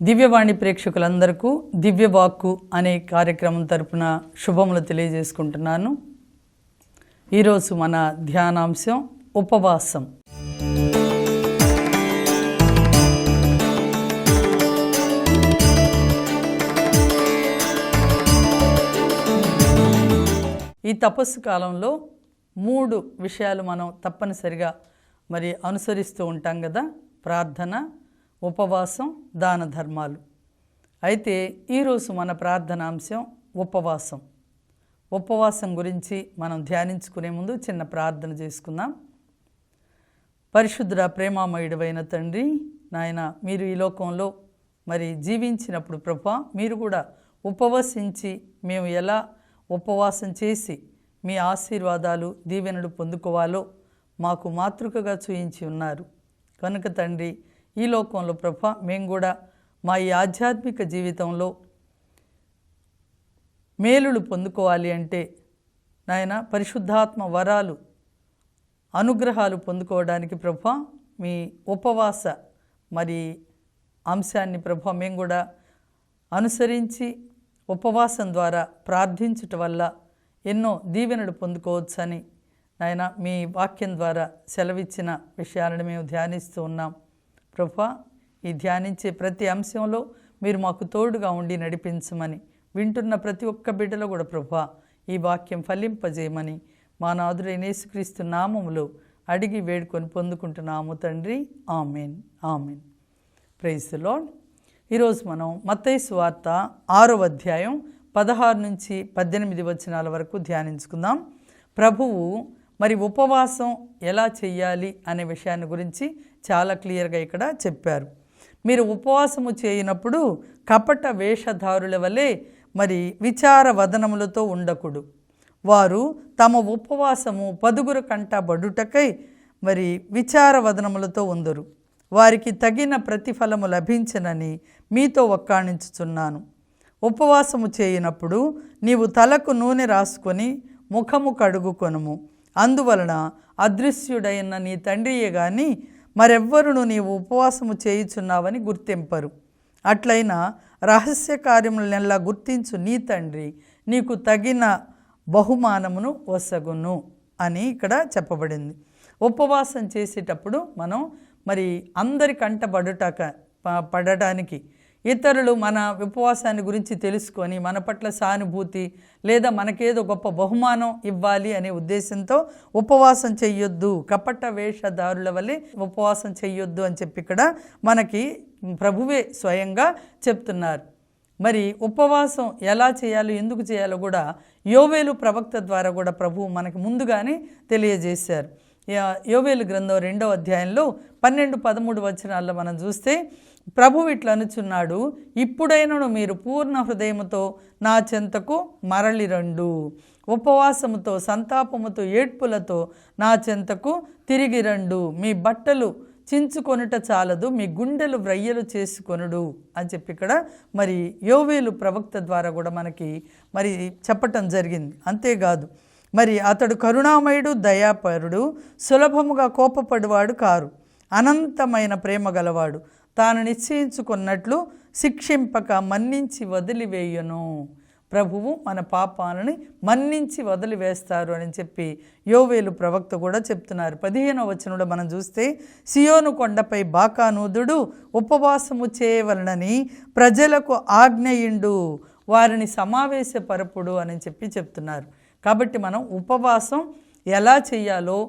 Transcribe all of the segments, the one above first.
దివ్యవాణి ప్రేక్షకులందరికీ దివ్యవాక్కు అనే కార్యక్రమం తరపున శుభములు తెలియజేసుకుంటున్నాను. ఈరోజు మన ధ్యానాంశం ఉపవాసం. ఈ తపస్సు కాలంలో 3 విషయాలు మనం తప్పనిసరిగా అనుసరిస్తూ ఉంటాం కదా. ప్రార్థన, ఉపవాసం, దాన ధర్మాలు. అయితే ఈరోజు మన ప్రార్థనాంశం ఉపవాసం. ఉపవాసం గురించి మనం ధ్యానించుకునే ముందు చిన్న ప్రార్థన చేసుకుందాం. పరిశుద్ధుడ ప్రేమామయుడవైన తండ్రి, నాయన, మీరు ఈ లోకంలో జీవించినప్పుడు ప్రభువా, మీరు కూడా ఉపవసించి మేము ఎలా ఉపవాసం చేసి మీ ఆశీర్వాదాలు దీవెనలు పొందుకోవాలో మాకు మాతృకగా చూయించి ఉన్నారు. కనుక తండ్రి, ఈ లోకంలో ప్రభువా, మేము కూడా మా ఈ ఆధ్యాత్మిక జీవితంలో మేలులు పొందుకోవాలి అంటే నాయన, పరిశుద్ధాత్మ వరాలు, అనుగ్రహాలు పొందుకోవడానికి ప్రభువా, మీ ఉపవాస అంశాన్ని ప్రభువా మేము కూడా అనుసరించి ఉపవాసం ద్వారా ప్రార్థించుట వల్ల ఎన్నో దీవెనలు పొందుకోవచ్చని నాయన మీ వాక్యం ద్వారా సెలవిచ్చిన విషయాలను మేము ధ్యానిస్తూ ఉన్నాం. ప్రభువా, ఈ ధ్యానించే ప్రతి అంశంలో మీరు మాకు తోడుగా ఉండి నడిపించమని, వింటున్న ప్రతి ఒక్క బిడ్డలో కూడా ప్రభువా ఈ వాక్యం ఫలింపజేయమని మా నాథుడైన యేసుక్రీస్తు నామములో అడిగి వేడుకొని పొందుకుంటున్నాము తండ్రి. Amen, amen. Praise the Lord. ఈరోజు మనం మత్తయి సువార్త 6వ అధ్యాయం 16 నుంచి 18 వచనాల వరకు ధ్యానించుకుందాం. ప్రభువు ఉపవాసం ఎలా చెయ్యాలి అనే విషయాన్ని గురించి చాలా క్లియర్గా ఇక్కడ చెప్పారు. మీరు ఉపవాసము చేయనప్పుడు కపట వేషధారుల వలె విచార వదనములతో ఉండకుడు. వారు తమ ఉపవాసము పదుగురు కంటబడుటకై విచార వదనములతో ఉందరు. వారికి తగిన ప్రతిఫలము లభించనని మీతో ఒక్కాణించుచున్నాను. ఉపవాసము చేయనప్పుడు నీవు తలకు నూనె రాసుకొని ముఖము కడుగుకొనుము. అందువలన అదృశ్యుడైన నీ తండ్రియే గాని మరెవ్వరును నీవు ఉపవాసము చేయుచున్నావని గుర్తింపరు. అట్లయినా రహస్య కార్యములనెల్లా గుర్తించు నీ తండ్రి నీకు తగిన బహుమానమును వసగును అని ఇక్కడ చెప్పబడింది. ఉపవాసం చేసేటప్పుడు మనం అందరి పడటానికి, ఇతరులు మన ఉపవాసాన్ని గురించి తెలుసుకొని మన పట్ల సానుభూతి లేదా మనకేదో గొప్ప బహుమానం ఇవ్వాలి అనే ఉద్దేశంతో ఉపవాసం చెయ్యొద్దు, కపట వేషధారుల వలె ఉపవాసం చెయ్యొద్దు అని చెప్పి ఇక్కడ మనకి ప్రభువే స్వయంగా చెప్తున్నారు. ఉపవాసం ఎలా చేయాలో, ఎందుకు చేయాలో కూడా యోవేలు ప్రవక్త ద్వారా కూడా ప్రభువు మనకి ముందుగానే తెలియజేశారు. యోవేలు గ్రంథం 2వ అధ్యాయంలో 12-13 వచనాల్లో మనం చూస్తే ప్రభువు ఇట్లా అనుచున్నాడు, ఇప్పుడైనను మీరు పూర్ణ హృదయముతో నా చెంతకు మరలి రండు, ఉపవాసముతో సంతాపముతో ఏడ్పులతో నా చెంతకు తిరిగి రండు, మీ బట్టలు చించుకొనుట చాలదు, మీ గుండెలు వ్రయ్యలు చేసుకొనుడు అని చెప్పి ఇక్కడ యోవేలు ప్రవక్త ద్వారా కూడా మనకి చెప్పటం జరిగింది. అంతేకాదు అతడు కరుణామయుడు, దయాపరుడు, సులభముగా కోపపడువాడు కారు, అనంతమైన ప్రేమ గలవాడు, తాను నిశ్చయించుకున్నట్లు శిక్షింపక మన్నించి వదిలివేయును. ప్రభువు మన పాపాలని మన్నించి వదిలివేస్తారు అని చెప్పి యోవేలు ప్రవక్త కూడా చెప్తున్నారు. 15వ వచనంలో మనం చూస్తే, సియోను కొండపై బాకానూదుడు ఉపవాసము చేయవలనని ప్రజలకు ఆజ్ఞయిండు, వారిని సమావేశపరపుడు అని చెప్పి చెప్తున్నారు. కాబట్టి మనం ఉపవాసం ఎలా చెయ్యాలో,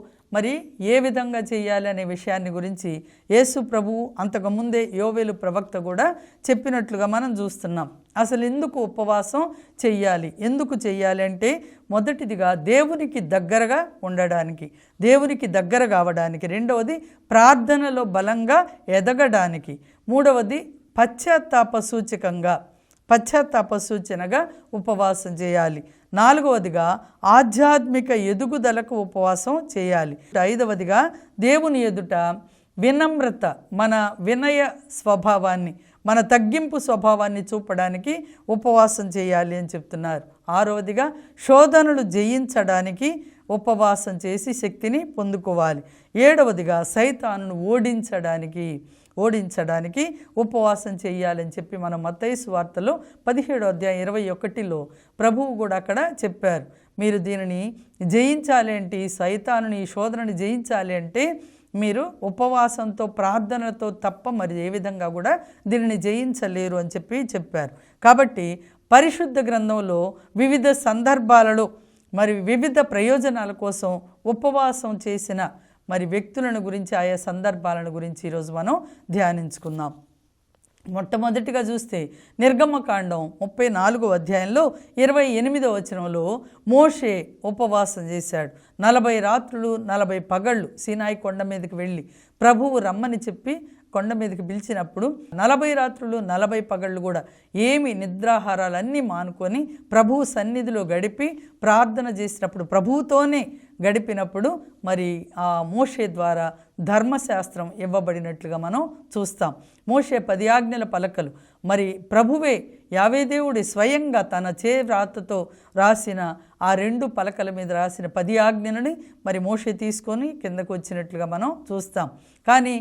ఏ విధంగా చేయాలి అనే విషయాన్ని గురించి యేసు ప్రభువు అంతకుముందే యోవేలు ప్రవక్త కూడా చెప్పినట్లుగా మనం చూస్తున్నాం. అసలు ఎందుకు ఉపవాసం చెయ్యాలి, ఎందుకు చెయ్యాలి అంటే, మొదటిదిగా దేవునికి దగ్గరగా ఉండడానికి, దేవునికి దగ్గర కావడానికి, రెండవది ప్రార్థనలో బలంగా ఎదగడానికి, మూడవది పశ్చాత్తాప సూచనగా ఉపవాసం చేయాలి, నాలుగవదిగా ఆధ్యాత్మిక ఎదుగుదలకు ఉపవాసం చేయాలి, ఐదవదిగా దేవుని ఎదుట వినమ్రత, మన వినయ స్వభావాన్ని, మన తగ్గింపు స్వభావాన్ని చూపడానికి ఉపవాసం చేయాలి అని చెప్తున్నారు. ఆరవదిగా శోధనలు జయించడానికి ఉపవాసం చేసి శక్తిని పొందుకోవాలి. ఏడవదిగా సైతానును ఓడించడానికి ఓడించడానికి ఉపవాసం చేయాలని చెప్పి మనం మత్తయి సువార్తలో 17వ అధ్యాయం 21లో ప్రభువు కూడా అక్కడ చెప్పారు. మీరు దీనిని జయించాలి అంటే, ఈ సైతానుని, ఈ శోధనని జయించాలి అంటే మీరు ఉపవాసంతో ప్రార్థనతో తప్ప మరి ఏ విధంగా కూడా దీనిని జయించలేరు అని చెప్పారు. కాబట్టి పరిశుద్ధ గ్రంథంలో వివిధ సందర్భాలలో మరి వివిధ ప్రయోజనాల కోసం ఉపవాసం చేసిన మరి వ్యక్తులను గురించి, ఆయా సందర్భాలను గురించి ఈరోజు మనం ధ్యానించుకుందాం. మొట్టమొదటిగా చూస్తే నిర్గమకాండం 34వ అధ్యాయంలో 28వ వచనంలో మోషే ఉపవాసం చేశాడు. 40 రాత్రులు 40 పగళ్ళు సీనాయి కొండ మీదకి వెళ్ళి ప్రభువు రమ్మని చెప్పి కొండ మీదకి పిలిచినప్పుడు 40 రాత్రులు 40 పగళ్ళు కూడా ఏమి నిద్రాహారాలన్నీ మానుకొని ప్రభువు సన్నిధిలో గడిపి ప్రార్థన చేసినప్పుడు, ప్రభువుతోనే గడిపినప్పుడు మరి ఆ మోషే ద్వారా ధర్మశాస్త్రం ఇవ్వబడినట్లుగా మనం చూస్తాం. మోషే 10 ఆజ్ఞల పలకలు మరి ప్రభువే యావే దేవుడి స్వయంగా తన రాతతో రాసిన ఆ 2 పలకల మీద రాసిన 10 ఆజ్ఞలని మరి మోషే తీసుకొని కిందకు వచ్చినట్లుగా మనం చూస్తాం. కానీ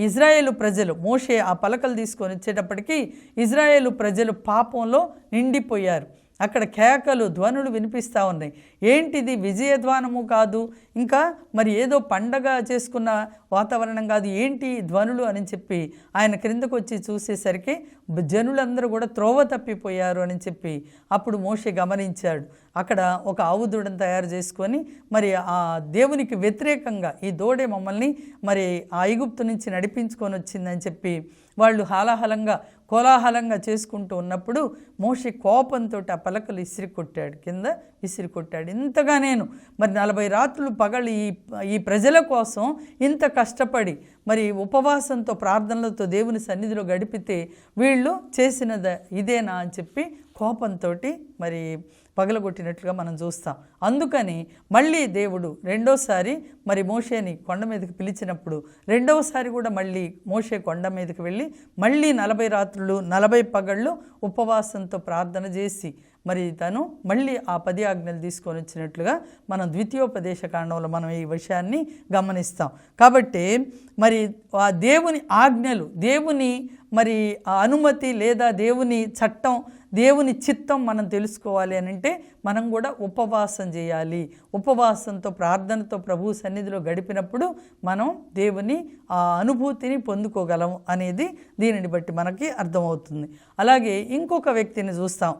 ఇజ్రాయేలు ప్రజలు, మోషే ఆ పలకలు తీసుకొని వచ్చేటప్పటికీ ఇజ్రాయేలు ప్రజలు పాపంలో నిండిపోయారు. అక్కడ కేకలు, ధ్వనులు వినిపిస్తూ ఉన్నాయి. ఏంటిది? విజయధ్వానము కాదు, ఇంకా మరి ఏదో పండగ చేసుకున్న వాతావరణం కాదు, ఏంటి ధ్వనులు అని చెప్పి ఆయన క్రిందకు వచ్చి చూసేసరికి జనులందరూ కూడా త్రోవ తప్పిపోయారు అని చెప్పి అప్పుడు మోషే గమనించాడు. అక్కడ ఒక ఆవు దూడను తయారు చేసుకొని మరి ఆ దేవునికి వ్యతిరేకంగా ఈ దూడే మమ్మల్ని మరి ఆ ఐగుప్తు నుంచి నడిపించుకొని వచ్చిందని చెప్పి వాళ్ళు కోలాహలంగా చేసుకుంటూ ఉన్నప్పుడు మోషే కోపంతో ఆ పలకలు కింద విసిరి కొట్టాడు. ఇంతగా నేను మరి 40 రాత్రులు పగలు ఈ ప్రజల కోసం ఇంత కష్టపడి మరి ఉపవాసంతో ప్రార్థనలతో దేవుని సన్నిధిలో గడిపితే వీళ్ళు చేసినది ఇదేనా అని చెప్పి కోపంతో మరి పగలగొట్టినట్లుగా మనం చూస్తాం. అందుకని మళ్ళీ దేవుడు రెండోసారి మరి మోషేని కొండ మీదకి పిలిచినప్పుడు రెండవసారి కూడా మళ్ళీ మోషే కొండ మీదకి వెళ్ళి మళ్ళీ 40 రాత్రులు 40 పగళ్ళు ఉపవాసంతో ప్రార్థన చేసి మరి తను మళ్ళీ ఆ 10 ఆజ్ఞలు తీసుకొని వచ్చినట్లుగా మనం ద్వితీయోపదేశ కాండంలో మనం ఈ విషయాన్ని గమనిస్తాం. కాబట్టి మరి ఆ దేవుని ఆజ్ఞలు, దేవుని మరి అనుమతి లేదా దేవుని చట్టం, దేవుని చిత్తం మనం తెలుసుకోవాలి అని అంటే మనం కూడా ఉపవాసం చేయాలి. ఉపవాసంతో ప్రార్థనతో ప్రభు సన్నిధిలో గడిపినప్పుడు మనం దేవుని ఆ అనుభూతిని పొందుకోగలం అనేది దీనిని బట్టి మనకి అర్థమవుతుంది. అలాగే ఇంకొక వ్యక్తిని చూస్తాం,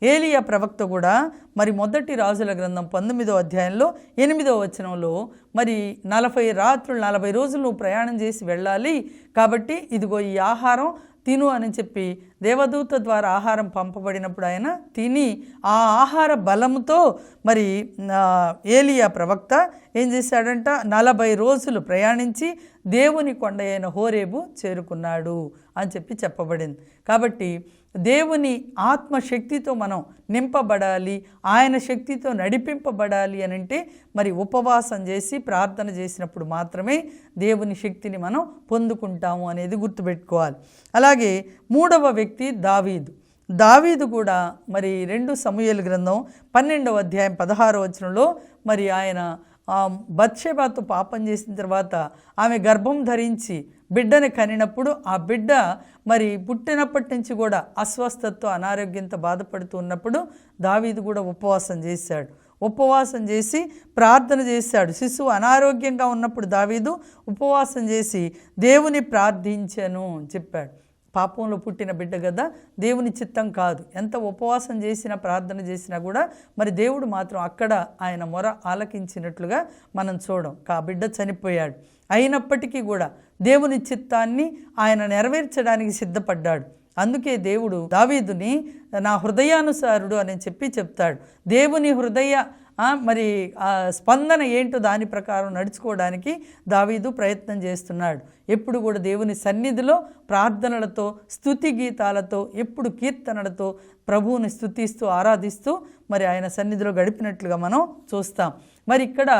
ఏలియా ప్రవక్త కూడా మరి మొదటి రాజుల గ్రంథం 19వ అధ్యాయంలో 8వ వచనంలో మరి 40 రాత్రులు 40 రోజులు నువ్వు ప్రయాణం చేసి వెళ్ళాలి, కాబట్టి ఇదిగో ఈ ఆహారం తిను అని చెప్పి దేవదూత ద్వారా ఆహారం పంపబడినప్పుడు ఆయన తిని ఆ ఆహార బలంతో మరి ఏలియా ప్రవక్త ఏం చేశాడంట, 40 రోజులు ప్రయాణించి దేవుని కొండ అయిన హోరేబు చేరుకున్నాడు అని చెప్పబడింది. కాబట్టి దేవుని ఆత్మశక్తితో మనం నింపబడాలి, ఆయన శక్తితో నడిపింపబడాలి అని అంటే మరి ఉపవాసం చేసి ప్రార్థన చేసినప్పుడు మాత్రమే దేవుని శక్తిని మనం పొందుకుంటాము అనేది గుర్తుపెట్టుకోవాలి. అలాగే 3వ వ్యక్తి దావీదు కూడా మరి 2 సమూయేలు గ్రంథం 12వ అధ్యాయం 16వ వచనంలో మరి ఆయన బత్షెబాతో పాపం చేసిన తర్వాత ఆమె గర్భం ధరించి బిడ్డని కనినప్పుడు ఆ బిడ్డ మరి పుట్టినప్పటి నుంచి కూడా అస్వస్థతతో అనారోగ్యంతో బాధపడుతూ ఉన్నప్పుడు దావీదు కూడా ఉపవాసం చేసి ప్రార్థన చేశాడు. శిశువు అనారోగ్యంగా ఉన్నప్పుడు దావీదు ఉపవాసం చేసి దేవుని ప్రార్థించను చెప్పాడు. పాపంలో పుట్టిన బిడ్డ కదా, దేవుని చిత్తం కాదు. ఎంత ఉపవాసం చేసినా ప్రార్థన చేసినా కూడా మరి దేవుడు మాత్రం అక్కడ ఆయన మొర ఆలకించినట్లుగా మనం చూడం. ఆ బిడ్డ చనిపోయాడు. అయినప్పటికీ కూడా దేవుని చిత్తాన్ని ఆయన నెరవేర్చడానికి సిద్ధపడ్డాడు. అందుకే దేవుడు దావీదుని నా హృదయానుసారుడు అని చెప్తాడు. దేవుని హృదయ మరి ఆ స్పందన ఏంటో దాని ప్రకారం నడుచుకోవడానికి దావీదు ప్రయత్నం చేస్తున్నాడు. ఎప్పుడు కూడా దేవుని సన్నిధిలో ప్రార్థనలతో, స్తుతి గీతాలతో, ఎప్పుడు కీర్తనలతో ప్రభువుని స్తుతిస్తూ ఆరాధిస్తూ మరి ఆయన సన్నిధిలో గడిపినట్లుగా మనం చూస్తాం. మరి ఇక్కడ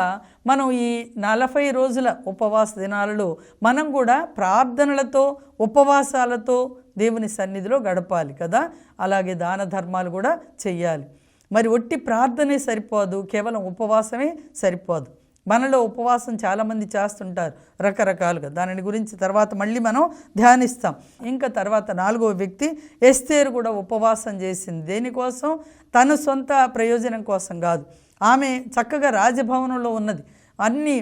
మనం ఈ 40 రోజుల ఉపవాస దినాలలో మనం కూడా ప్రార్థనలతో, ఉపవాసాలతో దేవుని సన్నిధిలో గడపాలి కదా. అలాగే దాన ధర్మాలు కూడా చెయ్యాలి. మరి ఒట్టి ప్రార్థనే సరిపోదు, కేవలం ఉపవాసమే సరిపోదు. మనలో ఉపవాసం చాలామంది చేస్తుంటారు రకరకాలుగా. దానిని గురించి తర్వాత మళ్ళీ మనం ధ్యానిస్తాం. ఇంకా తర్వాత 4వ వ్యక్తి ఎస్తేరు కూడా ఉపవాసం చేసింది. దేనికోసం? తన సొంత ప్రయోజనం కోసం కాదు. ఆమె చక్కగా రాజభవనంలో ఉన్నది, అన్నీ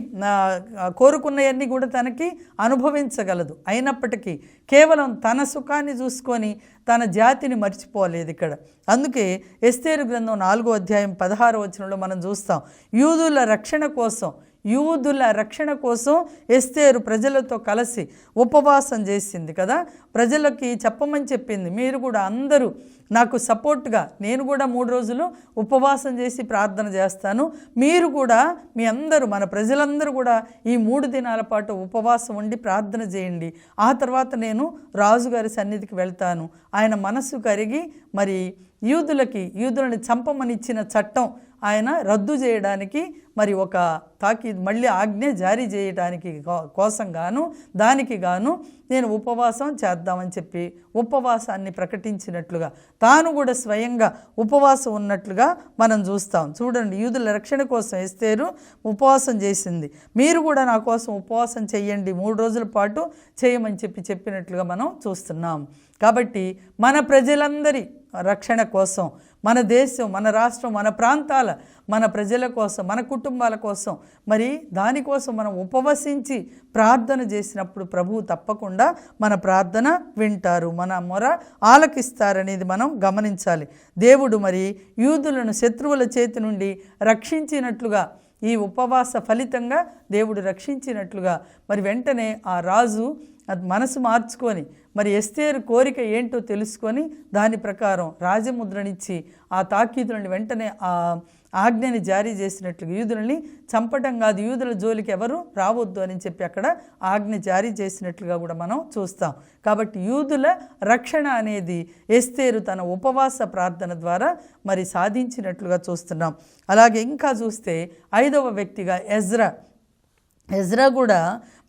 కోరుకున్నవన్నీ కూడా తనకి అనుభవించగలదు. అయినప్పటికీ కేవలం తన సుఖాన్ని చూసుకొని తన జాతిని మర్చిపోలేదు ఇక్కడ. అందుకే ఎస్తేరు గ్రంథం 4వ అధ్యాయం 16వ వచనంలో మనం చూస్తాం, యూదుల రక్షణ కోసం ఎస్తేరు ప్రజలతో కలిసి ఉపవాసం చేసింది కదా. ప్రజలకి చెప్పమని చెప్పింది, మీరు కూడా అందరూ నాకు సపోర్ట్గా, నేను కూడా 3 రోజులు ఉపవాసం చేసి ప్రార్థన చేస్తాను, మీరు కూడా మీ అందరూ, మన ప్రజలందరూ కూడా ఈ 3 దినాల పాటు ఉపవాసం ఉండి ప్రార్థన చేయండి. ఆ తర్వాత నేను రాజుగారి సన్నిధికి వెళ్తాను. ఆయన మనస్సు కరిగి మరి యూదులని చంపమని ఇచ్చిన చట్టం ఆయన రద్దు చేయడానికి, మరి ఒక మళ్ళీ ఆజ్ఞ జారీ చేయడానికి దానికి గాను నేను ఉపవాసం చేద్దామని చెప్పి ఉపవాసాన్ని ప్రకటించినట్లుగా తాను కూడా స్వయంగా ఉపవాసం ఉన్నట్లుగా మనం చూస్తాం. చూడండి, యూదుల రక్షణ కోసం ఎస్తేరు ఉపవాసం చేసింది. మీరు కూడా నా కోసం ఉపవాసం చేయండి, 3 రోజుల పాటు చేయమని చెప్పినట్లుగా మనం చూస్తున్నాం. కాబట్టి మన ప్రజలందరి రక్షణ కోసం, మన దేశం, మన రాష్ట్రం, మన ప్రాంతాల, మన ప్రజల కోసం, మన కుటుంబాల కోసం, మరి దానికోసం మనం ఉపవసించి ప్రార్థన చేసినప్పుడు ప్రభువు తప్పకుండా మన ప్రార్థన వింటారు, మన మొర ఆలకిస్తారనేది మనం గమనించాలి. దేవుడు మరి యూదులను శత్రువుల చేతి నుండి రక్షించినట్లుగా, ఈ ఉపవాస ఫలితంగా దేవుడు రక్షించినట్లుగా, మరి వెంటనే ఆ రాజు మనసు మార్చుకొని మరి ఎస్తేరు కోరిక ఏంటో తెలుసుకొని దాని ప్రకారం రాజముద్రనిచ్చి ఆ తాకీదులను వెంటనే ఆ ఆజ్ఞని జారీ చేసినట్లుగా, యూదులని చంపటం కాదు, యూదుల జోలికి ఎవరు రావద్దు అని చెప్పి అక్కడ ఆజ్ఞ జారీ చేసినట్లుగా కూడా మనం చూస్తాం. కాబట్టి యూదుల రక్షణ అనేది ఎస్తేరు తన ఉపవాస ప్రార్థన ద్వారా మరి సాధించినట్లుగా చూస్తున్నాం. అలాగే ఇంకా చూస్తే 5వ వ్యక్తిగా ఎజ్రా కూడా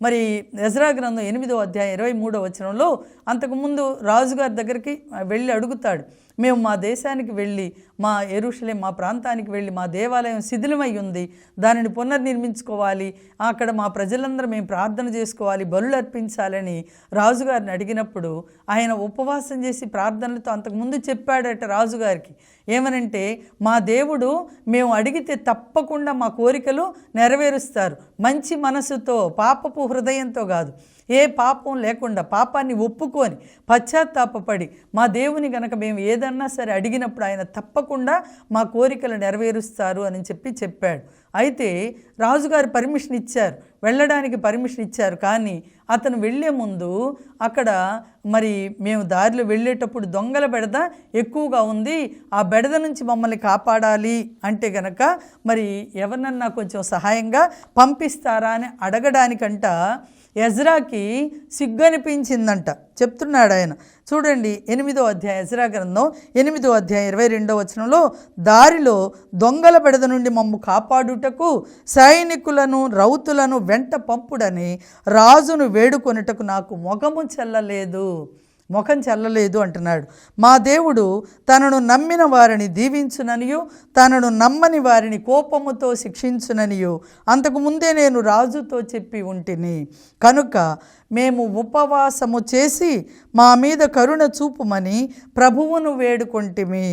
మరి ఎజ్రా గ్రంథం 8వ అధ్యాయం 23వ వచనంలో అంతకుముందు రాజుగారి దగ్గరికి వెళ్ళి అడుగుతాడు, మేము మా దేశానికి వెళ్ళి, మా యెరూషలేం, మా ప్రాంతానికి వెళ్ళి, మా దేవాలయం శిథిలమై ఉంది, దానిని పునర్నిర్మించుకోవాలి, అక్కడ మా ప్రజలందరూ మేము ప్రార్థన చేసుకోవాలి, బలులు అర్పించాలని రాజుగారిని అడిగినప్పుడు ఆయన ఉపవాసం చేసి ప్రార్థనలతో అంతకుముందు చెప్పాడట రాజుగారికి. ఏమనంటే, మా దేవుడు మేము అడిగితే తప్పకుండా మా కోరికలు నెరవేరుస్తారు, మంచి మనసుతో, పాపపు హృదయంతో కాదు, ఏ పాపం లేకుండా పాపాన్ని ఒప్పుకొని పశ్చాత్తాపపడి మా దేవుని గనక మేము ఏదన్నా సరే అడిగినప్పుడు ఆయన తప్పకుండా మా కోరికలు నెరవేరుస్తారు అని చెప్పాడు. అయితే రాజుగారు పర్మిషన్ ఇచ్చారు, వెళ్ళడానికి పర్మిషన్ ఇచ్చారు. కానీ అతను వెళ్ళే ముందు అక్కడ మరి మేము దారిలో వెళ్ళేటప్పుడు దొంగల బెడద ఎక్కువగా ఉంది, ఆ బెడద నుంచి మమ్మల్ని కాపాడాలి అంటే గనక మరి ఎవరినన్నా కొంచెం సహాయంగా పంపిస్తారా అని అడగడానికంట ఎజ్రాకి సిగ్గనిపించిందంట. చెప్తున్నాడు ఆయన. చూడండి, 8వ అధ్యాయం ఎజ్రా గ్రంథం 8వ అధ్యాయం 22వ వచనంలో, దారిలో దొంగల బెడద నుండి మమ్ము కాపాడుటకు సైనికులను రౌతులను వెంట పంపుడని రాజును వేడుకొనుటకు నాకు ముఖం చెల్లలేదు అంటున్నాడు. మా దేవుడు తనను నమ్మిన వారిని దీవించుననియు తనను నమ్మని వారిని కోపముతో శిక్షించుననియు అంతకుముందే నేను రాజుతో చెప్పి ఉంటిని. కనుక మేము ఉపవాసము చేసి మా మీద కరుణ చూపుమని ప్రభువును వేడుకొంటిమి,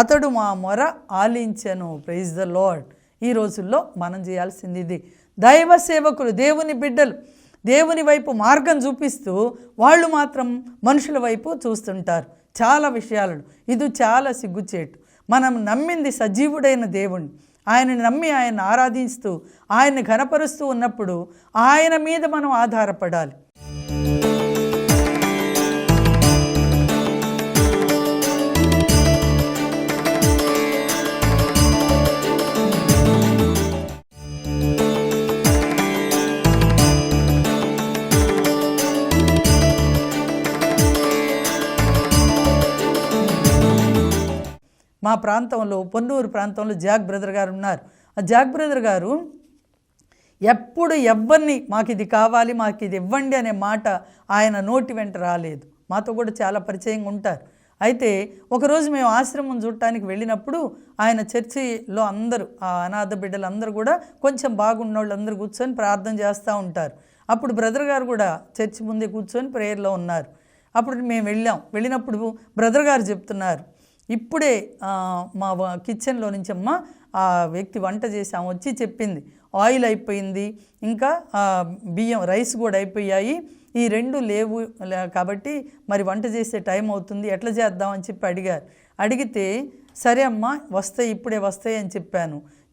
అతడు మా మొర ఆలించెను. Praise the lord. ఈ రోజుల్లో మనం చేయాల్సింది ఇది. దైవ సేవకులు, దేవుని బిడ్డలు దేవుని వైపు మార్గం చూపిస్తూ వాళ్ళు మాత్రం మనుషుల వైపు చూస్తుంటారు చాలా విషయాలను. ఇది చాలా సిగ్గుచేటు. మనం నమ్మింది సజీవుడైన దేవుణ్ణి, ఆయనని నమ్మి ఆయన ఆరాధిస్తూ ఆయన్ని ఘనపరుస్తూ ఉన్నప్పుడు ఆయన మీద మనం ఆధారపడాలి. మా ప్రాంతంలో, పొన్నూరు ప్రాంతంలో జాక్ బ్రదర్ గారు ఉన్నారు. ఆ జాక్ బ్రదర్ గారు ఎప్పుడు ఎవరిని మాకు ఇది కావాలి, మాకు ఇది ఇవ్వండి అనే మాట ఆయన నోటి వెంట రాలేదు. మాతో కూడా చాలా పరిచయంగా ఉంటారు. అయితే ఒకరోజు మేము ఆశ్రమం చూడటానికి వెళ్ళినప్పుడు ఆయన చర్చిలో అందరూ ఆ అనాథ బిడ్డలు అందరూ కూడా కొంచెం బాగున్న వాళ్ళు అందరూ కూర్చొని ప్రార్థన చేస్తూ ఉంటారు. అప్పుడు బ్రదర్ గారు కూడా చర్చి ముందే కూర్చొని ప్రేయర్లో ఉన్నారు. అప్పుడు మేము వెళ్ళినప్పుడు బ్రదర్ గారు చెప్తున్నారు, ఇప్పుడే మా కిచెన్లో నుంచి అమ్మ ఆ వ్యక్తి వంట చేసి ఆమె వచ్చి చెప్పింది, ఆయిల్ అయిపోయింది, ఇంకా బియ్యం రైస్ కూడా అయిపోయాయి, ఈ రెండు లేవు కాబట్టి మరి వంట చేసే టైం అవుతుంది, ఎట్లా చేద్దామని చెప్పి అడిగితే సరే అమ్మ వస్తాయి, ఇప్పుడే వస్తాయి అని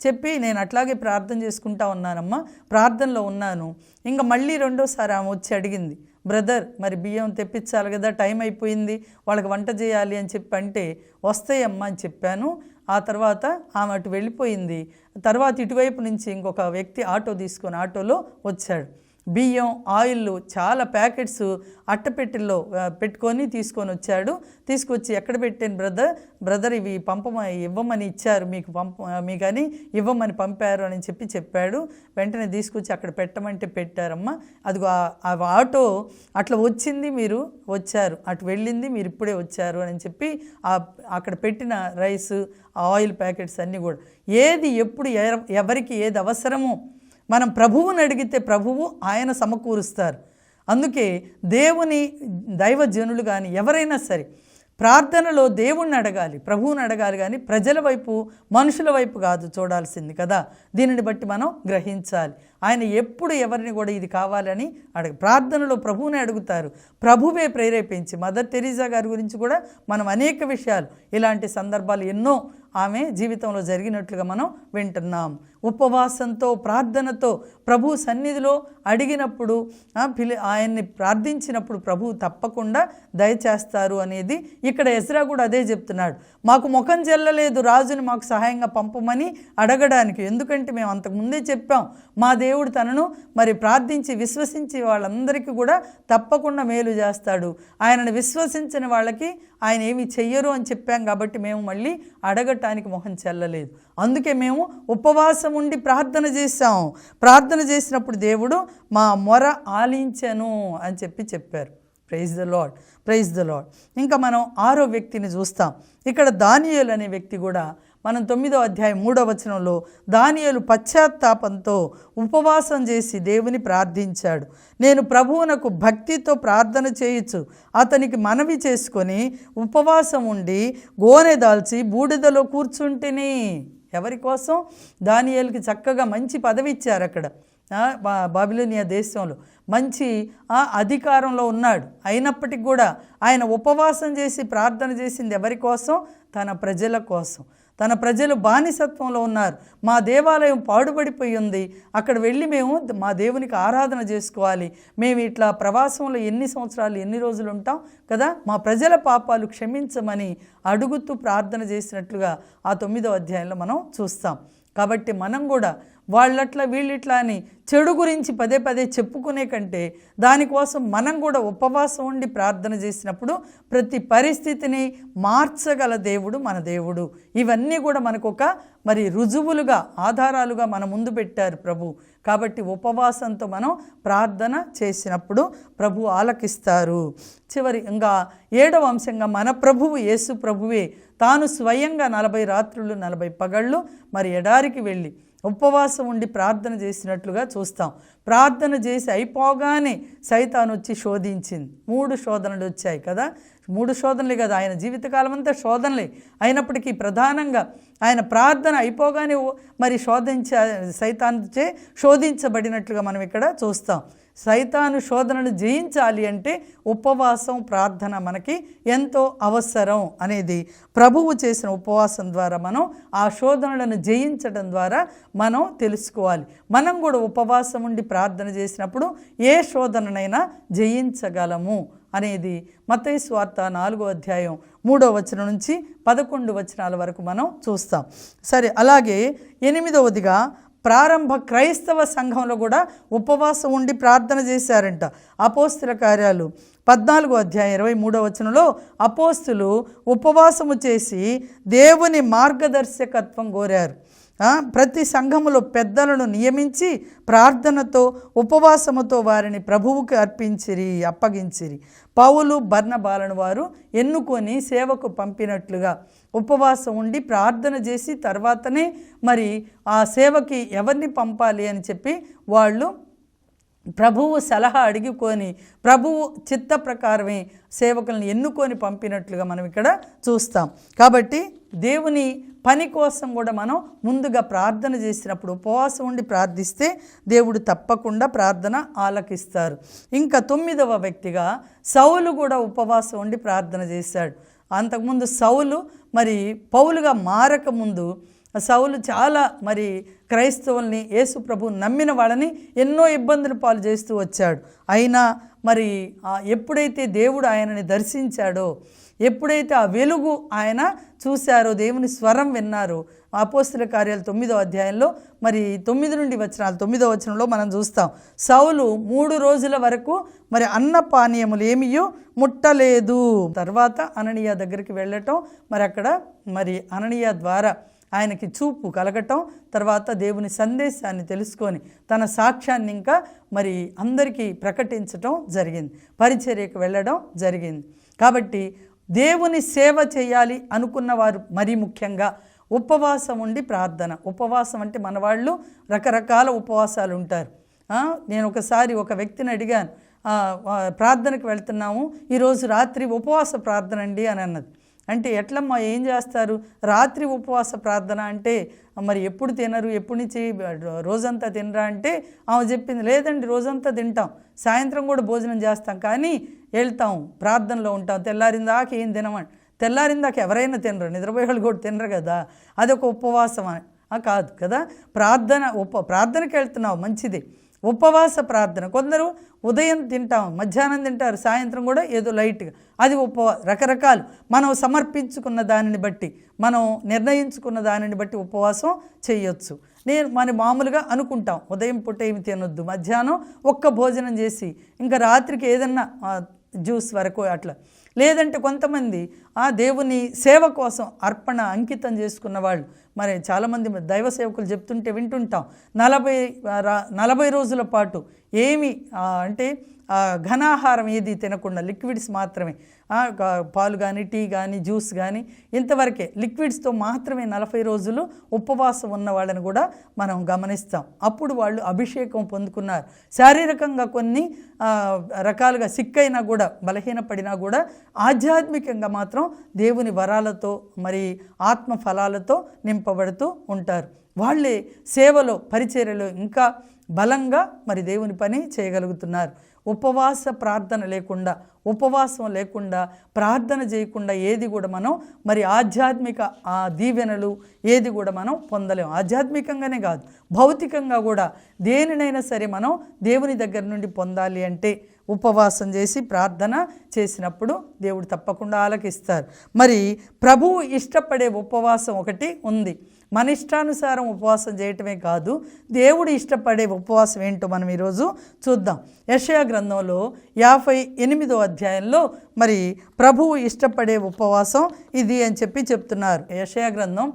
చెప్పి నేను అట్లాగే ప్రార్థన చేసుకుంటా ఉన్నానమ్మా, ప్రార్థనలో ఉన్నాను. ఇంకా మళ్ళీ రెండోసారి ఆమె వచ్చి అడిగింది, బ్రదర్ మరి బియ్యం తెప్పించాలి కదా, టైం అయిపోయింది, వాళ్ళకి వంట చేయాలి అని చెప్పి అంటే వస్తాయమ్మా అని చెప్పాను. ఆ తర్వాత ఆమె అటు వెళ్ళిపోయింది. తర్వాత ఇటువైపు నుంచి ఇంకొక వ్యక్తి ఆటో తీసుకొని ఆటోలో వచ్చాడు. బియ్యం, ఆయిల్ చాలా ప్యాకెట్స్ అట్టపెట్టెల్లో పెట్టుకొని తీసుకొని వచ్చాడు. తీసుకొచ్చి ఎక్కడ పెట్టాను బ్రదర్ ఇవి ఇవ్వమని ఇచ్చారు, మీకని ఇవ్వమని పంపారు అని చెప్పాడు. వెంటనే తీసుకొచ్చి అక్కడ పెట్టమంటే పెట్టారమ్మా. అదిగో ఆ ఆటో అట్లా వచ్చింది, మీరు వచ్చారు, అటు వెళ్ళింది, మీరు ఇప్పుడే వచ్చారు అని చెప్పి అక్కడ పెట్టిన రైస్, ఆయిల్ ప్యాకెట్స్ అన్నీ కూడా ఏది ఎప్పుడు ఎవరికి ఏది అవసరమో మనం ప్రభువుని అడిగితే ప్రభువు ఆయన సమకూరుస్తారు. అందుకే దేవుని దైవజనులు కానీ ఎవరైనా సరే ప్రార్థనలో దేవుణ్ణి అడగాలి, ప్రభువుని అడగాలి, కానీ ప్రజల వైపు మనుషుల వైపు కాదు చూడాల్సింది కదా. దీనిని బట్టి మనం గ్రహించాలి. ఆయన ఎప్పుడు ఎవరిని కూడా ఇది కావాలని ప్రార్థనలో ప్రభువుని అడుగుతారు, ప్రభువే ప్రేరేపించి. మదర్ తెరీసా గారి గురించి కూడా మనం అనేక విషయాలు ఇలాంటి సందర్భాలు ఎన్నో ఆమె జీవితంలో జరిగినట్లుగా మనం వింటున్నాం. ఉపవాసంతో ప్రార్థనతో ప్రభు సన్నిధిలో అడిగినప్పుడు ఆయన్ని ప్రార్థించినప్పుడు ప్రభు తప్పకుండా దయచేస్తారు అనేది ఇక్కడ ఎజ్రా కూడా అదే చెప్తున్నాడు. మాకు ముఖం చెల్లలేదు రాజుని మాకు సహాయంగా పంపమని అడగడానికి, ఎందుకంటే మేము అంతకుముందే చెప్పాం మా దేవుడు తనను మరి ప్రార్థించి విశ్వసించి వాళ్ళందరికీ కూడా తప్పకుండా మేలు చేస్తాడు, ఆయనను విశ్వసించిన వాళ్ళకి ఆయన ఏమి చెయ్యరు అని చెప్పాం కాబట్టి మేము మళ్ళీ అడగటానికి మొహం చెల్లలేదు. అందుకే మేము ఉపవాసం ఉండి ప్రార్థన చేశాం. ప్రార్థన చేసినప్పుడు దేవుడు మా మొర ఆలించెను అని చెప్పారు. Praise the Lord, praise the Lord. ఇంకా మనం 6వ వ్యక్తిని చూస్తాం. ఇక్కడ దానియేలు అనే వ్యక్తి కూడా మనం 9వ అధ్యాయం 3వ వచనంలో దానియేలు పశ్చాత్తాపంతో ఉపవాసం చేసి దేవుని ప్రార్థించాడు. నేను ప్రభువునకు భక్తితో ప్రార్థన చేయొచ్చు అతనికి మనవి చేసుకొని ఉపవాసం ఉండి గోనె దాల్చి బూడిదలో కూర్చుంటిని. ఎవరి కోసం? దానియేలుకి చక్కగా మంచి పదవి ఇచ్చారు. అక్కడ బాబిలోనియా దేశంలో మంచి అధికారంలో ఉన్నాడు. అయినప్పటికీ కూడా ఆయన ఉపవాసం చేసి ప్రార్థన చేసింది ఎవరి కోసం? తన ప్రజల కోసం. తన ప్రజలు బానిసత్వంలో ఉన్నారు, మా దేవాలయం పాడుపడిపోయి ఉంది, అక్కడ వెళ్ళి మేము మా దేవునికి ఆరాధన చేసుకోవాలి, మేము ఇట్లా ప్రవాసంలో ఎన్ని సంవత్సరాలు ఎన్ని రోజులు ఉంటాం కదా, మా ప్రజల పాపాలు క్షమించమని అడుగుతూ ప్రార్థన చేసినట్లుగా ఆ 9వ అధ్యాయంలో మనం చూస్తాం. కాబట్టి మనం కూడా వాళ్ళట్లా వీళ్ళిట్లా అని చెడు గురించి పదే పదే చెప్పుకునే కంటే దానికోసం మనం కూడా ఉపవాసం ఉండి ప్రార్థన చేసినప్పుడు ప్రతి పరిస్థితిని మార్చగల దేవుడు మన దేవుడు. ఇవన్నీ కూడా మనకు ఒక మరి రుజువులుగా ఆధారాలుగా మన ముందు పెట్టారు ప్రభు. కాబట్టి ఉపవాసంతో మనం ప్రార్థన చేసినప్పుడు ప్రభు ఆలకిస్తారు. ఇంకా 7వ అంశంగా మన ప్రభువు యేసు ప్రభువే తాను స్వయంగా 40 రాత్రులు 40 పగళ్ళు మరి ఎడారికి వెళ్ళి ఉపవాసం ఉండి ప్రార్థన చేసినట్లుగా చూస్తాం. ప్రార్థన చేసి అయిపోగానే సైతాను వచ్చి శోధించింది. 3 శోధనలు వచ్చాయి కదా. 3 శోధనలే కదా, ఆయన జీవితకాలం అంతా శోధనలే. అయినప్పటికీ ప్రధానంగా ఆయన ప్రార్థన అయిపోగానే మరి సైతానుచే శోధించబడినట్లుగా మనం ఇక్కడ చూస్తాం. సైతాను శోధనను జయించాలి అంటే ఉపవాసం ప్రార్థన మనకి ఎంతో అవసరం అనేది ప్రభువు చేసిన ఉపవాసం ద్వారా మనం ఆ శోధనలను జయించడం ద్వారా మనం తెలుసుకోవాలి. మనం కూడా ఉపవాసం ఉండి ప్రార్థన చేసినప్పుడు ఏ శోధననైనా జయించగలము అనేది మత్తయి సువార్త 4వ అధ్యాయం 3వ వచనం నుంచి 11 వచనాల వరకు మనం చూస్తాం. సరే, అలాగే 8వదిగా ప్రారంభ క్రైస్తవ సంఘంలో కూడా ఉపవాసం ఉండి ప్రార్థన చేశారంట. అపోస్తుల కార్యాలు 14వ అధ్యాయం 23వ వచనంలో అపోస్తులు ఉపవాసము చేసి దేవుని మార్గదర్శకత్వం కోరారు. ప్రతి సంఘములో పెద్దలను నియమించి ప్రార్థనతో ఉపవాసముతో వారిని ప్రభువుకి అప్పగించిరి. పౌలు బర్నబాలను వారు ఎన్నుకొని సేవకు పంపినట్లుగా ఉపవాసం ఉండి ప్రార్థన చేసి తర్వాతనే మరి ఆ సేవకి ఎవరిని పంపాలి అని చెప్పి వాళ్ళు ప్రభువు సలహా అడిగికొని ప్రభువు చిత్త ప్రకారమే సేవకులను ఎన్నుకొని పంపినట్లుగా మనం ఇక్కడ చూస్తాం. కాబట్టి దేవుని పని కోసం కూడా మనం ముందుగా ప్రార్థన చేసినప్పుడు ఉపవాసం ఉండి ప్రార్థిస్తే దేవుడు తప్పకుండా ప్రార్థన ఆలకిస్తారు. ఇంకా 9వ వ్యక్తిగా సౌలు కూడా ఉపవాసం ఉండి ప్రార్థన చేశాడు. అంతకుముందు సౌలు మరి పౌలుగా మారకముందు సౌలు చాలా మరి క్రైస్తవుల్ని యేసు ప్రభు నమ్మిన వాళ్ళని ఎన్నో ఇబ్బందులు పాలు చేస్తూ వచ్చాడు. అయినా మరి ఎప్పుడైతే దేవుడు ఆయనని దర్శించాడో, ఎప్పుడైతే ఆ వెలుగు ఆయన చూశారో, దేవుని స్వరం విన్నారో, అపోస్తుల కార్యాలు 9వ అధ్యాయంలో మరి 9 నుండి వచనాలు 9వ వచనంలో మనం చూస్తాం. సౌలు 3 రోజుల వరకు మరి అన్నపానీయములు ఏమీయో ముట్టలేదు. తర్వాత అననీయ దగ్గరికి వెళ్ళటం, మరి అక్కడ మరి అననీయ ద్వారా ఆయనకి చూపు కలగటం, తర్వాత దేవుని సందేశాన్ని తెలుసుకొని తన సాక్ష్యాన్ని ఇంకా మరి అందరికీ ప్రకటించటం జరిగింది. పరిచర్యకు వెళ్ళడం జరిగింది. కాబట్టి దేవుని సేవ చేయాలి అనుకున్న వారు మరీ ముఖ్యంగా ఉపవాసం ఉండి ప్రార్థన. ఉపవాసం అంటే మన వాళ్ళు రకరకాల ఉపవాసాలు ఉంటారు. నేను ఒకసారి ఒక వ్యక్తిని అడిగాను, ప్రార్థనకు వెళ్తున్నాము, ఈరోజు రాత్రి ఉపవాస ప్రార్థన అండి అని అన్నది. అంటే ఎట్లమ్మా, ఏం చేస్తారు? రాత్రి ఉపవాస ప్రార్థన అంటే మరి ఎప్పుడు తినరు, ఎప్పటి నుంచి రోజంతా తినరా అంటే ఆమె చెప్పింది, లేదండి రోజంతా తింటాం, సాయంత్రం కూడా భోజనం చేస్తాం, కానీ వెళ్తాం ప్రార్థనలో ఉంటాం, తెల్లారిందాక ఏం తినమని. తెల్లారిందాక ఎవరైనా తినరు, నిద్రపోయేవాళ్ళు కూడా తినరు కదా, అదొక ఉపవాసం కాదు కదా. ప్రార్థనకి వెళ్తున్నావు మంచిది, ఉపవాస ప్రార్థన. కొందరు ఉదయం తింటాం, మధ్యాహ్నం తింటారు, సాయంత్రం కూడా ఏదో లైట్గా, అది రకరకాలు. మనం సమర్పించుకున్న దానిని బట్టి, మనం నిర్ణయించుకున్న దానిని బట్టి ఉపవాసం చేయొచ్చు. మనం మామూలుగా అనుకుంటాం ఉదయం పూట ఏమి తినొద్దు, మధ్యాహ్నం ఒక్క భోజనం చేసి ఇంకా రాత్రికి ఏదన్నా జ్యూస్ వరకు అట్లా. లేదంటే కొంతమంది దేవుని సేవ కోసం అర్పణ అంకితం చేసుకున్న వాళ్ళు, మరి చాలామంది దైవ సేవకులు చెప్తుంటే వింటుంటాం, 40 రోజుల పాటు ఏమి అంటే ఘనాహారం ఏది తినకుండా లిక్విడ్స్ మాత్రమే, పాలు కానీ టీ కానీ జ్యూస్ కానీ ఇంతవరకే లిక్విడ్స్తో మాత్రమే 40 రోజులు ఉపవాసం ఉన్న వాళ్ళని కూడా మనం గమనిస్తాం. అప్పుడు వాళ్ళు అభిషేకం పొందుకున్నారు. శారీరకంగా కొన్ని రకాలుగా సిక్కైనా కూడా, బలహీనపడినా కూడా ఆధ్యాత్మికంగా మాత్రం దేవుని వరాలతో మరి ఆత్మ ఫలాలతో నింపబడుతూ ఉంటారు. వాళ్ళే సేవలో పరిచర్యలో ఇంకా బలంగా మరి దేవుని పని చేయగలుగుతున్నారు. ఉపవాస ప్రార్థన లేకుండా, ఉపవాసం లేకుండా, ప్రార్థన చేయకుండా ఏది కూడా మనం మరి ఆధ్యాత్మిక దీవెనలు ఏది కూడా మనం పొందలేము. ఆధ్యాత్మికంగానే కాదు, భౌతికంగా కూడా దేనినైనా సరే మనం దేవుని దగ్గర నుండి పొందాలి అంటే ఉపవాసం చేసి ప్రార్థన చేసినప్పుడు దేవుడు తప్పకుండా ఆలకిస్తారు. మరి ప్రభువు ఇష్టపడే ఉపవాసం ఒకటి ఉంది. మన ఇష్టానుసారం ఉపవాసం చేయటమే కాదు, దేవుడు ఇష్టపడే ఉపవాసం ఏంటో మనం ఈరోజు చూద్దాం. యెషయా గ్రంథంలో 58వ అధ్యాయంలో మరి ప్రభువు ఇష్టపడే ఉపవాసం ఇది అని చెప్పి చెప్తున్నారు. యెషయా గ్రంథం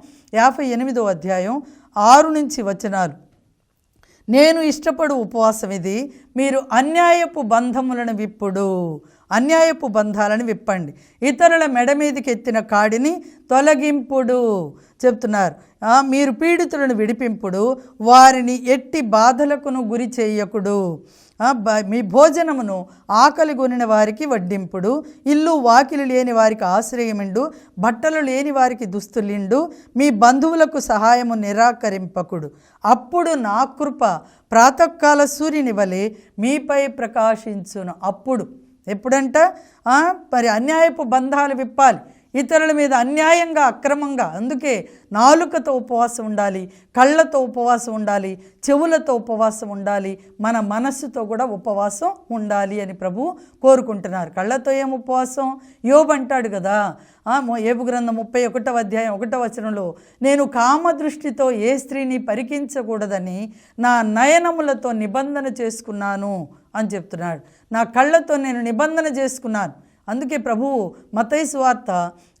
58వ అధ్యాయం 6 నుంచి వచనాలు. నేను ఇష్టపడు ఉపవాసం ఇది, మీరు అన్యాయపు బంధములను విప్పుడు, అన్యాయపు బంధాలను విప్పండి, ఇతరుల మెడ మీదకి ఎత్తిన కాడిని తొలగింపుడు చెప్తున్నారు. మీరు పీడితులను విడిపింపుడు, వారిని ఎట్టి బాధలకును గురి చేయకుడు, మీ భోజనమును ఆకలి కొనిన వారికి వడ్డింపుడు, ఇల్లు వాకిలి లేని వారికి ఆశ్రయమిండు, బట్టలు లేని వారికి దుస్తులిండు, మీ బంధువులకు సహాయము నిరాకరింపకుడు. అప్పుడు నా కృప ప్రాతకాల సూర్యుని వలె మీపై ప్రకాశించును. అప్పుడు ఎప్పుడంట మరి అన్యాయపు బంధాలు విప్పాలి, ఇతరుల మీద అన్యాయంగా అక్రమంగా. అందుకే నాలుకతో ఉపవాసం ఉండాలి, కళ్ళతో ఉపవాసం ఉండాలి, చెవులతో ఉపవాసం ఉండాలి, మన మనస్సుతో కూడా ఉపవాసం ఉండాలి అని ప్రభువు కోరుకుంటున్నారు. కళ్ళతో ఏం ఉపవాసం? యోబు అంటాడు కదా, యోబు గ్రంథం 31వ అధ్యాయం 1వ వచనంలో, నేను కామదృష్టితో ఏ స్త్రీని పరికించకూడదని నా నయనములతో నిబంధన చేసుకున్నాను అని చెప్తున్నాడు. నా కళ్ళతో నేను నిబంధన చేసుకున్నాను. అందుకే ప్రభువు మత్తయి సువార్త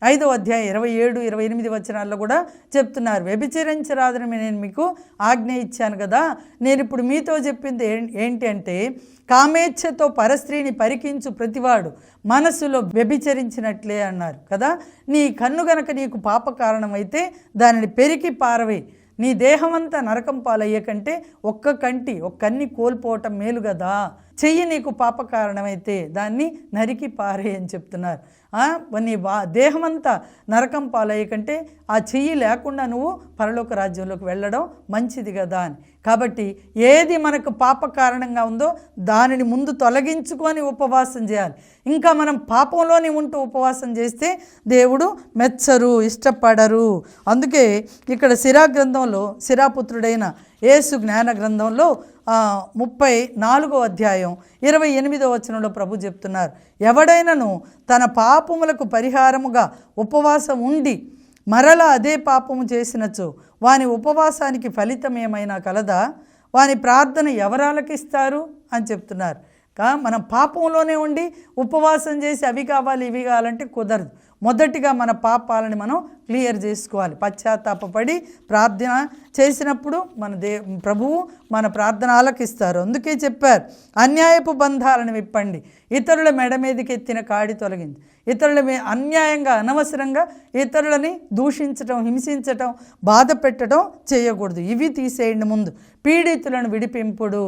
5వ అధ్యాయం 27, 28 వచనాల్లో కూడా చెప్తున్నారు, వ్యభిచరించరాదని నేను మీకు ఆజ్ఞ ఇచ్చాను కదా. నేను ఇప్పుడు మీతో చెప్పింది ఏంటి అంటే, కామేచ్ఛతో పరస్త్రీని పరికించు ప్రతివాడు మనసులో వ్యభిచరించినట్లే అన్నారు కదా. నీ కన్ను గనక నీకు పాప కారణమైతే దానిని పెరికి పారవే. నీ దేహమంతా నరకం పాలయ్యే కంటే ఒక్క కన్ని కోల్పోవటం మేలు కదా. చెయ్యి నీకు పాప కారణమైతే దాన్ని నరికి పారే అని చెప్తున్నారు. నీ దేహమంతా నరకం పాలయ్యే కంటే ఆ చెయ్యి లేకుండా నువ్వు పరలోక రాజ్యంలోకి వెళ్ళడం మంచిది కదా అని. కాబట్టి ఏది మనకు పాప కారణంగా ఉందో దానిని ముందు తొలగించుకొని ఉపవాసం చేయాలి. ఇంకా మనం పాపంలోనే ఉంటూ ఉపవాసం చేస్తే దేవుడు మెచ్చరు, ఇష్టపడరు. అందుకే ఇక్కడ సిరా గ్రంథంలో, సిరాపుత్రుడైన యేసు జ్ఞాన గ్రంథంలో 34వ అధ్యాయం 28వ వచనంలో ప్రభు చెప్తున్నారు, ఎవడైనను తన పాపములకు పరిహారముగా ఉపవాసం ఉండి మరలా అదే పాపము చేసినచో వాని ఉపవాసానికి ఫలితం ఏమైనా కలదా? వాని ప్రార్థన ఎవరాలకిస్తారు అని చెప్తున్నారు. మనం పాపంలోనే ఉండి ఉపవాసం చేసి అవి కావాలి ఇవి కావాలంటే కుదరదు. మొదటిగా మన పాపాలని మనం క్లియర్ చేసుకోవాలి. పశ్చాత్తాపపడి ప్రార్థన చేసినప్పుడు ప్రభువు మన ప్రార్థన ఆలకిస్తారు. అందుకే చెప్పారు, అన్యాయపు బంధాలను విప్పండి, ఇతరుల మెడ మీదకి ఎత్తిన కాడి తొలగింది. ఇతరుల అన్యాయంగా అనవసరంగా ఇతరులని దూషించటం, హింసించటం, బాధ పెట్టడం చేయకూడదు. ఇవి తీసేయండి. ముందు పీడితులను విడిపింపుడు,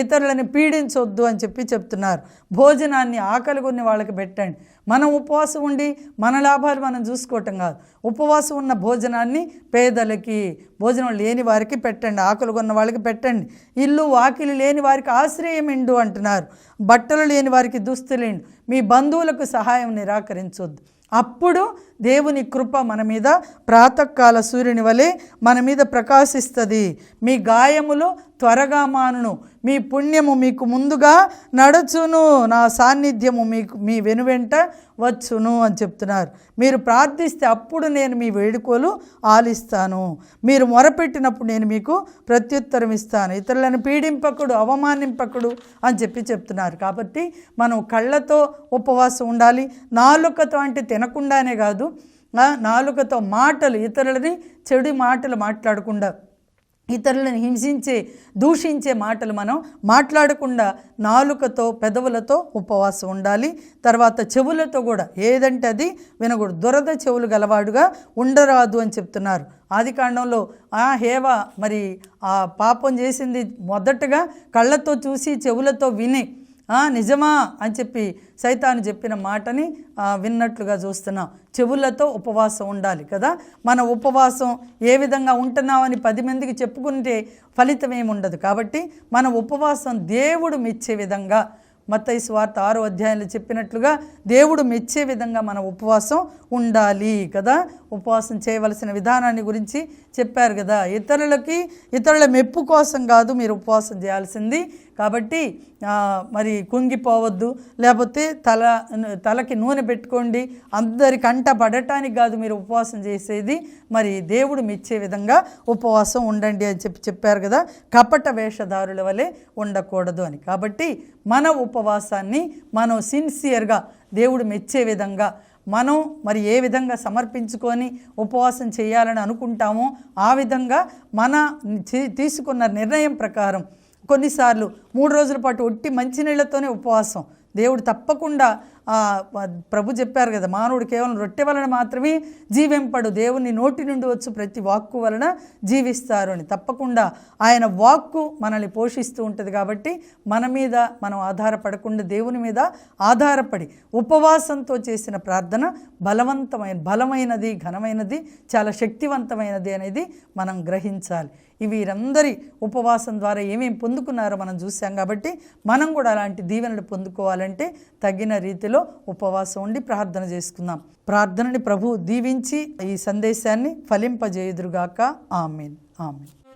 ఇతరులను పీడించొద్దు అని చెప్తున్నారు. భోజనాన్ని ఆకలి కొన్ని వాళ్ళకి పెట్టండి. మనం ఉపవాసం ఉండి మన లాభాలు మనం చూసుకోవటం కాదు, ఉపవాసం ఉన్న భోజనాన్ని పేదలకి, భోజనం లేని వారికి పెట్టండి, ఆకలి కొన్న వాళ్ళకి పెట్టండి. ఇల్లు వాకిలి లేని వారికి ఆశ్రయం ఇండు అంటున్నారు. బట్టలు లేని వారికి దుస్తులేండి. మీ బంధువులకు సహాయం నిరాకరించొద్దు. అప్పుడు దేవుని కృప మన మీద ప్రాతకాల సూర్యుని వలె మన మీద ప్రకాశిస్తుంది. మీ గాయములు త్వరగా మానును, మీ పుణ్యము మీకు ముందుగా నడుచును, నా సాన్నిధ్యము మీ వెనువెంట వచ్చును అని చెప్తున్నారు. మీరు ప్రార్థిస్తే అప్పుడు నేను మీ వేడుకోలు ఆలిస్తాను, మీరు మొరపెట్టినప్పుడు నేను మీకు ప్రత్యుత్తరం ఇస్తాను. ఇతరులను పీడింపకుడు, అవమానింపకుడు అని చెప్తున్నారు. కాబట్టి మనం కళ్ళతో ఉపవాసం ఉండాలి. నాలుకతో అంటే తినకుండానే కాదు, నాలుకతో మాటలు, ఇతరులని చెడు మాటలు మాట్లాడకుండా, ఇతరులను హింసించే దూషించే మాటలు మనం మాట్లాడకుండా నాలుకతో పెదవులతో ఉపవాసం ఉండాలి. తర్వాత చెవులతో కూడా ఏదంటే అది వినకూడదు. దురద చెవులు గలవాడుగా ఉండరాదు అని చెప్తున్నారు. ఆదికాండంలో హేవ మరి ఆ పాపం చేసింది మొదటగా కళ్ళతో చూసి చెవులతో విని నిజమా అని చెప్పి సైతాను చెప్పిన మాటని విన్నట్లుగా చూస్తున్నాం. చెవులతో ఉపవాసం ఉండాలి కదా. మన ఉపవాసం ఏ విధంగా ఉంటున్నామని 10 మందికి చెప్పుకుంటే ఫలితం ఏమి ఉండదు. కాబట్టి మన ఉపవాసం దేవుడు మెచ్చే విధంగా, మత్తయి సువార్త 6వ అధ్యాయంలో చెప్పినట్లుగా దేవుడు మెచ్చే విధంగా మన ఉపవాసం ఉండాలి కదా. ఉపవాసం చేయవలసిన విధానాన్ని గురించి చెప్పారు కదా. ఇతరుల మెప్పు కోసం కాదు మీరు ఉపవాసం చేయాల్సింది. కాబట్టి మరి కుంగిపోవద్దు, లేకపోతే తలకి నూనె పెట్టుకోండి, అందరి కంట పడటానికి కాదు మీరు ఉపవాసం చేసేది. మరి దేవుడు మెచ్చే విధంగా ఉపవాసం ఉండండి అని చెప్పారు కదా. కపట వేషధారుల వలె ఉండకూడదు అని. కాబట్టి మన ఉపవాసాన్ని మనం సిన్సియర్గా దేవుడు మెచ్చే విధంగా మనం మరి ఏ విధంగా సమర్పించుకొని ఉపవాసం చేయాలని అనుకుంటామో ఆ విధంగా మన తీసుకున్న నిర్ణయం ప్రకారం కొన్నిసార్లు 3 రోజుల పాటు ఒట్టి మంచినీళ్లతోనే ఉపవాసం. దేవుడు తప్పకుండా ప్రభు చెప్పారు కదా, మానవుడు కేవలం రొట్టె వలన మాత్రమే జీవింపడు, దేవుని నోటి నుండి వచ్చు ప్రతి వాక్కు వలన జీవిస్తారు అని. తప్పకుండా ఆయన వాక్కు మనల్ని పోషిస్తూ ఉంటుంది. కాబట్టి మన మీద మనం ఆధారపడకుండా దేవుని మీద ఆధారపడి ఉపవాసంతో చేసిన ప్రార్థన బలమైనది, ఘనమైనది, చాలా శక్తివంతమైనది అనేది మనం గ్రహించాలి. వీరందరి ఉపవాసం ద్వారా ఏమేమి పొందుకున్నారో మనం చూసాం. కాబట్టి మనం కూడా అలాంటి దీవెనలు పొందుకోవాలంటే తగిన రీతిలో సమయంలో ఉపవాసం ఉండి ప్రార్థన చేసుకుందాం. ప్రార్థనని ప్రభు దీవించి ఈ సందేశాన్ని ఫలింపజేయుదురుగాక. ఆమేన్. ఆమేన్.